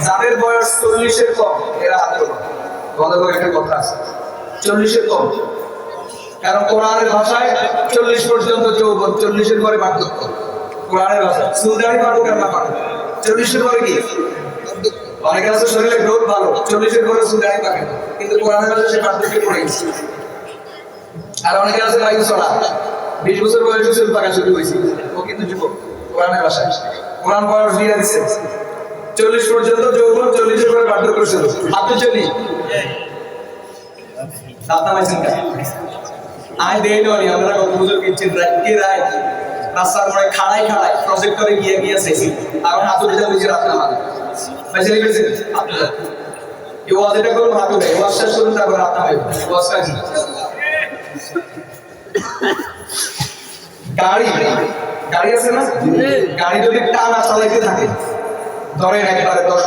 যাদের বয়স 40-এর কম এরা হাত তোলো। তোমাদের করে একটা কথা আছে, 40-এর কম, কারণ কোরআনের ভাষায় 40 পর্যন্ত যৌবন, 40-এর পরে বার্ধক্য। কোরআনের ভাষায় সুলতানি পারবো কেন না পারবো, 40-এর পরে কি অনেকে আছে শরীরে গ্রোথ ভালো, 40-এর পরে সুলতানি পাবে না, কিন্তু কোরআনের ভাষায় সে বার্ধক্যে পড়ে গেছে। আর অনেকে আছে বায়ু চলা, 20 বছর বয়সে চুল পাকা শুরু হয়েছে, ও কিন্তু যুবক। কোরআনের ভাষায় কোরআন বয়স দিয়ে দিচ্ছে 40 পর্যন্ত যৌবন, 40-এর পরে বার্ধক্য শুরু। আপনি চলি দাঁতা মাইছেন কেন? আয় দেই নয়, আমরা কত বছর কিনছেন কে রায় রাস্তার পরে খাড়াই খাড়াই প্রজেক্টরে গিয়ে গিয়ে চাইছি, এখন হাতুড়ে যা নিজের রাত না পয়সা লিখেছেন আপনারা এই ওয়াজ এটা করুন, হাতুড়ে ওয়াজ শেষ করুন, তারপর রাত নামাই ওয়াজ কাজ। গাড়ি গাড়ি আছে না, গাড়ি যদি টানা চালাইতে থাকে ধরেন একবারে 10